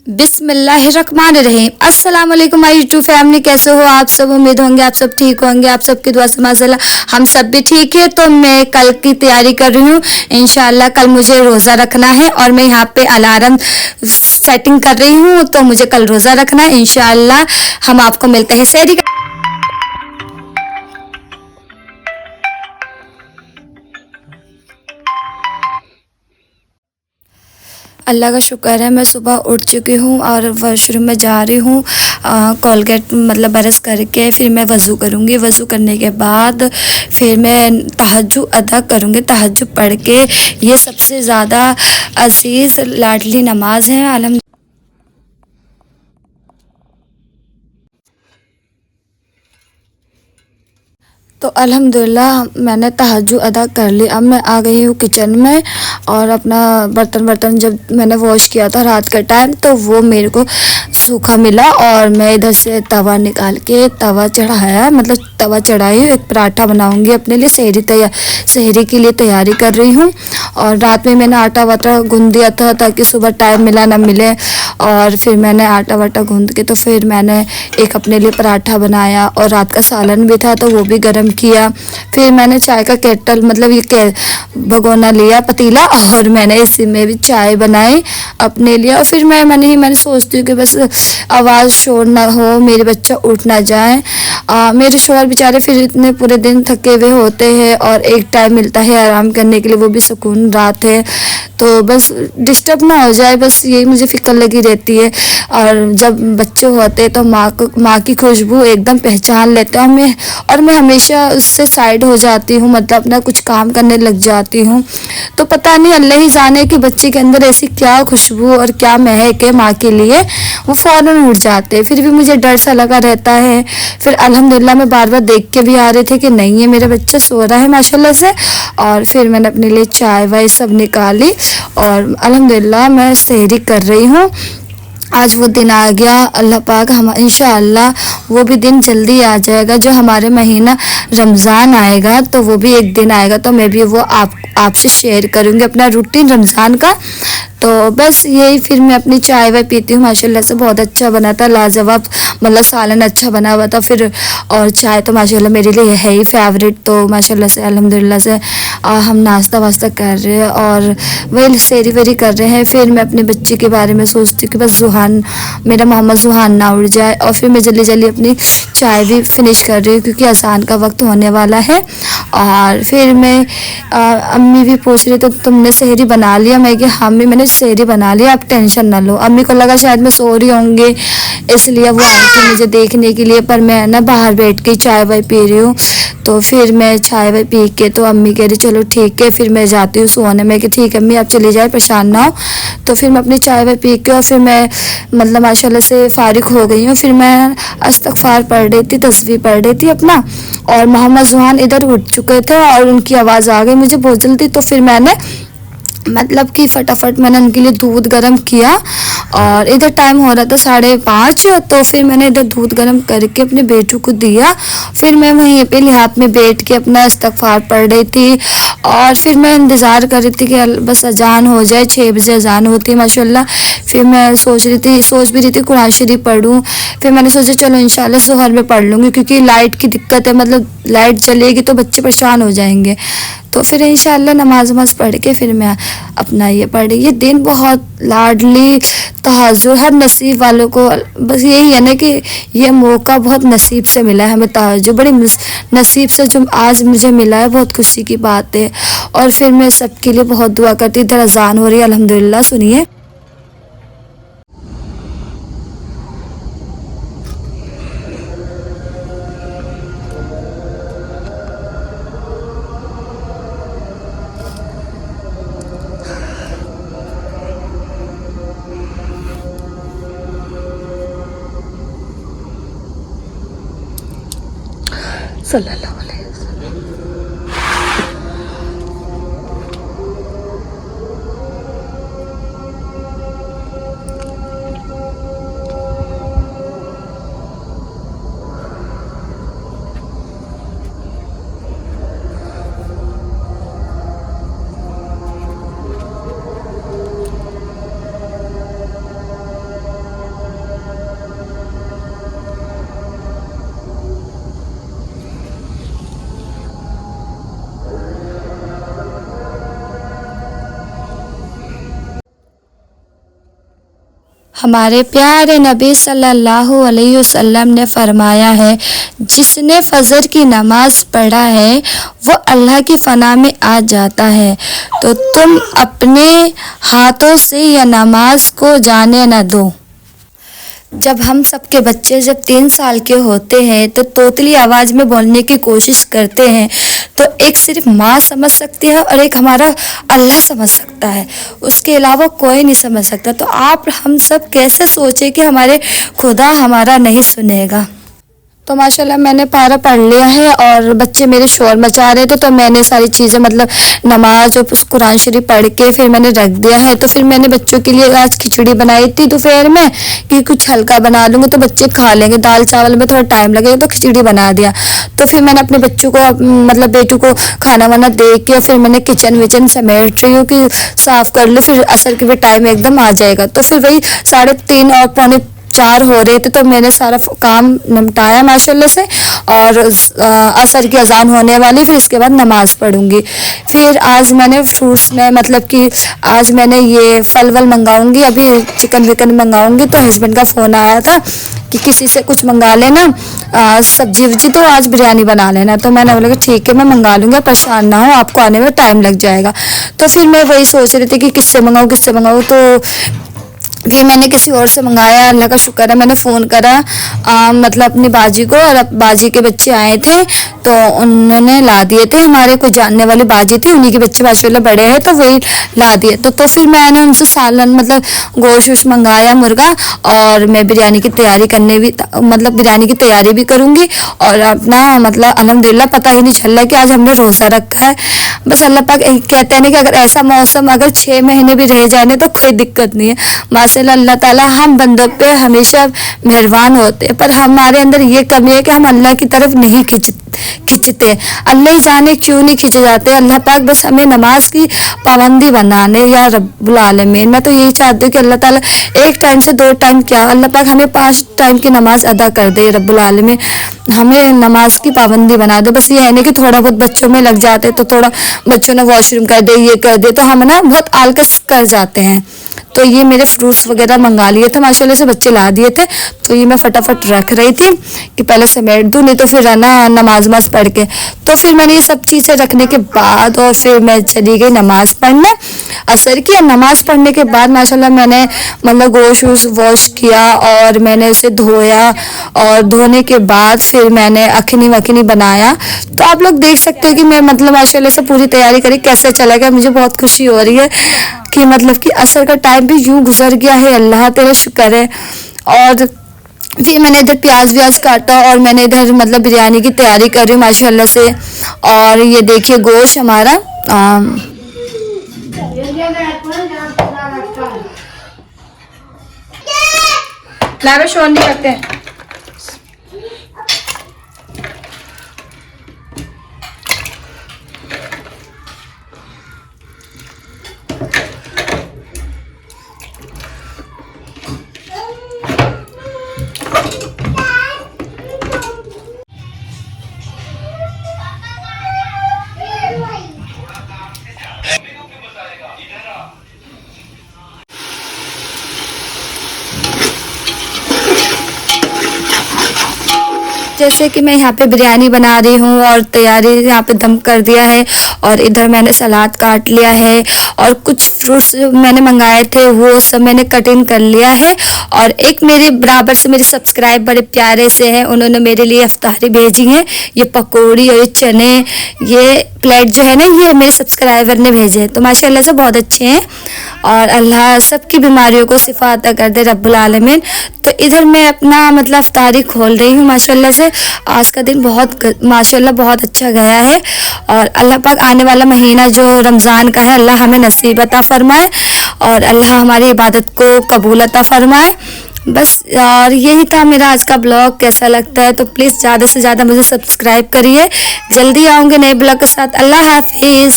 बिस्मिल्लाहिर्रहमानिर्रहीम। अस्सलाम वालेकुम माय यूट्यूब फैमिली, कैसे हो आप सब। उम्मीद होंगे आप सब ठीक होंगे। आप सबकी दुआ से माशाल्लाह हम सब भी ठीक है। तो मैं कल की तैयारी कर रही हूँ। इंशाल्लाह कल मुझे रोज़ा रखना है और मैं यहाँ पे अलार्म सेटिंग कर रही हूँ। तो मुझे कल रोज़ा रखना है। इंशाल्लाह हम आपको मिलते हैं सहरी। अल्लाह का शुक्र है मैं सुबह उठ चुकी हूँ और वॉशरूम में जा रही हूँ। कोलगेट मतलब ब्रश करके फिर मैं वज़ू करूँगी। वज़ू करने के बाद फिर मैं तहज्जुद अदा करूँगी। तहज्जुद पढ़ के, ये सबसे ज़्यादा अज़ीज़ लाडली नमाज है। तो अल्हम्दुलिल्लाह मैंने तहज्जुद अदा कर ली। अब मैं आ गई हूँ किचन में और अपना बर्तन जब मैंने वॉश किया था रात का टाइम, तो वो मेरे को सूखा मिला और मैं इधर से तवा निकाल के तवा चढ़ाया, मतलब तवा चढ़ाई हूँ। एक पराठा बनाऊंगी अपने लिए। सहरी के लिए तैयारी कर रही हूँ। और रात में मैंने आटा वाटा गूंद दिया था ताकि सुबह टाइम मिला ना मिले। और फिर मैंने आटा वाटा गूंद के तो फिर मैंने एक अपने लिए पराठा बनाया और रात का सालन भी था तो वो भी गर्म किया। फिर मैंने चाय का केटल मतलब ये भगोना लिया, पतीला, और मैंने इसी में भी चाय बनाई अपने लिए। और फिर मैंने सोचती हूँ कि बस आवाज़ शोर ना हो, मेरे बच्चा उठ ना जाए। मेरे शोहर बेचारे फिर इतने पूरे दिन थके हुए होते हैं और एक टाइम मिलता है आराम करने के लिए, वो भी सुकून रात है। तो बस डिस्टर्ब ना हो जाए, बस यही मुझे फ़िक्र लगी रहती है। और जब बच्चे होते हैं तो माँ की खुशबू एकदम पहचान लेते हैं और मैं हमेशा उससे साइड हो जाती हूँ, मतलब अपना कुछ काम करने लग जाती हूँ। तो पता नहीं, अल्लाह ही जाने कि बच्चे के अंदर ऐसी क्या खुशबू और क्या महक है माँ के लिए, वो फ़ौरन उठ जाते हैं। फिर भी मुझे डर सा लगा रहता है। फिर अल्हम्दुलिल्लाह मैं बार बार देख के भी आ रहे थे कि नहीं है, मेरा बच्चा सो रहा है माशाल्लाह से। और फिर मैंने अपने लिए चाय वाय सब निकाली और अल्हम्दुलिल्लाह मैं सहरी कर रही हूँ। आज वो दिन आ गया। अल्लाह पाक हम इंशाअल्लाह वो भी दिन जल्दी आ जाएगा। जो हमारे महीना रमज़ान आएगा तो वो भी एक दिन आएगा, तो मैं भी वो आपसे शेयर करूँगी अपना रूटीन रमज़ान का। तो बस यही, फिर मैं अपनी चाय वाय पीती हूँ। माशाल्लाह से बहुत अच्छा बना था, लाजवाब, मतलब सालन अच्छा बना हुआ था। फिर और चाय तो माशाल्लाह मेरे लिए है ही फेवरेट। तो माशाल्लाह से अल्हम्दुलिल्लाह से हम नाश्ता वास्ता कर रहे हैं और वही सेरी वेरी कर रहे हैं। फिर मैं अपने बच्चे के बारे में सोचती हूँ कि बस जुहान, मेरा मोहम्मद जुहान ना उड़ जाए। और फिर मैं जल्दी जल्दी अपनी चाय भी फिनिश कर रही हूँ क्योंकि अज़ान का वक्त होने वाला है। और फिर मैं अम्मी भी पूछ रही तो तुमने सहरी बना लिया। मैं कि हाँ अम्मी मैंने सहरी बना लिया, आप टेंशन ना लो। अम्मी को लगा शायद मैं सो रही होंगी, इसलिए वो आई थी मुझे देखने के लिए, पर मैं ना बाहर बैठ के चाय वाय पी रही हूँ। तो फिर मैं चाय वाय पी के तो अम्मी कह रही चलो ठीक है फिर मैं जाती हूँ सोने। मैं कि ठीक है अम्मी आप चली जाए, परेशान ना हो। तो फिर मैं अपनी चाय वाय पी के और फिर मैं मतलब माशाल्लाह से फ़ारिग हो गई हूँ। फिर मैं इस्तग़फ़ार पढ़ रही थी, तस्बीह पढ़ रही थी अपना। और मोहम्मद जुहान इधर उठ चुके थे और उनकी आवाज़ आ गई मुझे बहुत जल्दी। तो फिर मैंने मतलब कि फटाफट मैंने उनके लिए दूध गर्म किया और इधर टाइम हो रहा था 5:30। तो फिर मैंने इधर दूध गर्म करके अपने बेटू को दिया। फिर मैं वहीं पे लिहाफ में बैठ के अपना इस्तग़फ़ार पढ़ रही थी और फिर मैं इंतज़ार कर रही थी कि बस अजान हो जाए। 6 बजे अजान होती है माशाल्लाह। फिर मैं सोच भी रही थी कुरान शरीफ पढ़ूँ। फिर मैंने सोचा चलो इंशाल्लाह ज़ोहर में पढ़ लूँगी क्योंकि लाइट की दिक्कत है, मतलब लाइट चलेगी तो बच्चे परेशान हो जाएंगे। तो फिर इंशाल्लाह नमाज वमाज पढ़ के फिर मैं अपना ये पढ़ी। ये दिन बहुत लाडली तहज्जुद हर नसीब वालों को, बस यही है ना कि ये मौका बहुत नसीब से मिला है हमें। तहज्जुद बड़ी नसीब से जो आज मुझे मिला है, बहुत खुशी की बात है। और फिर मैं सबके लिए बहुत दुआ करती। इधर अजान हो रही है अल्हम्दुलिल्लाह, सुनिए। सल्लल्लाहु अलैहि हमारे प्यारे नबी सल्लल्लाहु अलैहि वसल्लम ने फरमाया है, जिसने फजर की नमाज पढ़ा है वो अल्लाह की फना में आ जाता है। तो तुम अपने हाथों से यह नमाज को जाने न दो। जब हम सबके बच्चे जब 3 साल के होते हैं तो तोतली आवाज़ में बोलने की कोशिश करते हैं, तो एक सिर्फ माँ समझ सकती है और एक हमारा अल्लाह समझ सकता है, उसके अलावा कोई नहीं समझ सकता। तो आप हम सब कैसे सोचे कि हमारे खुदा हमारा नहीं सुनेगा। तो माशाल्लाह मैंने पारा पढ़ लिया है और बच्चे मेरे शोर मचा रहे थे, तो मैंने सारी चीज़ें मतलब नमाज और कुरान शरीफ पढ़ के फिर मैंने रख दिया है। तो फिर मैंने बच्चों के लिए आज खिचड़ी बनाई थी दोपहर में कि कुछ हल्का बना लूँगी तो बच्चे खा लेंगे, दाल चावल में थोड़ा टाइम लगेगा, तो खिचड़ी बना दिया। तो फिर मैंने अपने बच्चों को मतलब बेटू को खाना वाना दे के और फिर मैंने किचन विचन समेट रही हूँ कि साफ़ कर लूँ, फिर असर के भी टाइम एकदम आ जाएगा। तो फिर वही 3:30 और 3:45 हो रहे थे, तो मैंने सारा काम निपटाया माशाल्लाह से। और असर की अजान होने वाली, फिर इसके बाद नमाज पढ़ूंगी। फिर आज मैंने फ्रूट्स में मतलब कि आज मैंने ये फल वल मंगाऊंगी, अभी चिकन विकन मंगाऊंगी। तो हस्बैंड का फ़ोन आया था कि किसी से कुछ मंगा लेना सब्जी वब्जी, तो आज बिरयानी बना लेना। तो मैंने बोला कि ठीक है मैं मंगा लूँगा, परेशान ना हो, आपको आने में टाइम लग जाएगा। तो फिर मैं वही सोच रही थी कि किससे मंगाऊँ। तो फिर मैंने किसी और से मंगाया, अल्लाह का शुक्र है मैंने फ़ोन करा मतलब अपनी बाजी को, और बाजी के बच्चे आए थे तो उन्होंने ला दिए थे। हमारे कोई जानने वाली बाजी थी, उन्हीं के बच्चे माशाल्लाह बड़े हैं, तो वही ला दिए। तो फिर मैंने उनसे सालन मतलब गोश्त वोश मंगाया मुर्गा, और मैं बिरयानी की तैयारी करने भी मतलब बिरयानी की तैयारी भी करूँगी। और अपना मतलब अल्हम्दुलिल्लाह पता ही नहीं चल रहा है कि आज हमने रोज़ा रखा है। बस अल्लाह पाक कहते हैं ना कि अगर ऐसा मौसम अगर 6 महीने भी रह जाए तो कोई दिक्कत नहीं है। माशाल्लाह अल्लाह ताला हम बंदों पे हमेशा मेहरबान होते हैं, पर हमारे अंदर ये कमी है कि हम अल्लाह की तरफ नहीं खिंचते। अल्लाह ही जाने क्यों नहीं खिंचे जाते। अल्लाह पाक बस हमें नमाज की पाबंदी बनाने या रब्बुल आलमीन। मैं तो यही चाहती हूँ कि अल्लाह ताला 1 टाइम से 2 टाइम क्या, अल्लाह पाक हमें 5 टाइम की नमाज अदा कर दे रब्बुल आलमीन, हमें नमाज की पाबंदी बना दे। बस ये है नहीं कि थोड़ा बहुत बच्चों में लग जाते, तो थोड़ा बच्चों ने वॉशरूम कर दे, ये कर दे, तो हम ना बहुत आलकस कर जाते हैं। तो ये मेरे फ्रूट्स वगैरह मंगा लिए थे माशाल्लाह से, बच्चे ला दिए थे। तो ये मैं फटाफट रख रही थी कि पहले समेट दूँ, नहीं तो फिर ना नमाज पढ़ के। तो फिर मैंने ये सब चीज़ें रखने के बाद और फिर मैं चली गई नमाज पढ़ने असर की। नमाज पढ़ने के बाद माशाल्लाह मैंने मतलब गोश्त वॉश किया और मैंने उसे धोया, और धोने के बाद फिर मैंने अखनी वखनी बनाया। तो आप लोग देख सकते हो कि मैं मतलब माशाल्लाह से पूरी तैयारी करी, कैसे चला गया। मुझे बहुत खुशी हो रही है कि मतलब कि असर का टाइम भी यूं गुजर गया है, अल्लाह तेरा शुक्र है। और फिर मैंने इधर प्याज व्याज काटा और मैंने इधर मतलब बिरयानी की तैयारी कर रही हूँ माशाल्लाह से। और ये देखिए गोश्त हमारा लावे शोर नहीं करते हैं। जैसे कि मैं यहाँ पे बिरयानी बना रही हूँ और तैयारी यहाँ पे दम कर दिया है, और इधर मैंने सलाद काट लिया है, और कुछ फ्रूट्स मैंने मंगाए थे वो सब मैंने कटिंग कर लिया है। और एक मेरे बराबर से मेरे सब्सक्राइब बड़े प्यारे से हैं, उन्होंने मेरे लिए इफ्तारी भेजी है, ये पकौड़ी और ये चने, ये प्लेट जो है ना ये मेरे सब्सक्राइबर ने भेजे हैं। तो माशाल्लाह से बहुत अच्छे हैं, और अल्लाह सबकी बीमारियों को शिफा अता कर दे रब्बुल आलमीन। तो इधर मैं अपना मतलब इफ्तारी खोल रही हूँ माशाल्लाह से। आज का दिन बहुत माशाल्लाह बहुत अच्छा गया है, और अल्लाह पाक आने वाला महीना जो रमज़ान का है अल्लाह हमें नसीब अता फरमाए, और अल्लाह हमारी इबादत को कबूल अता फरमाए। बस और यही था मेरा आज का ब्लॉग। कैसा लगता है तो प्लीज़ ज़्यादा से ज़्यादा मुझे सब्सक्राइब करिए। जल्दी आऊँगे नए ब्लॉग के साथ। अल्लाह हाफिज़।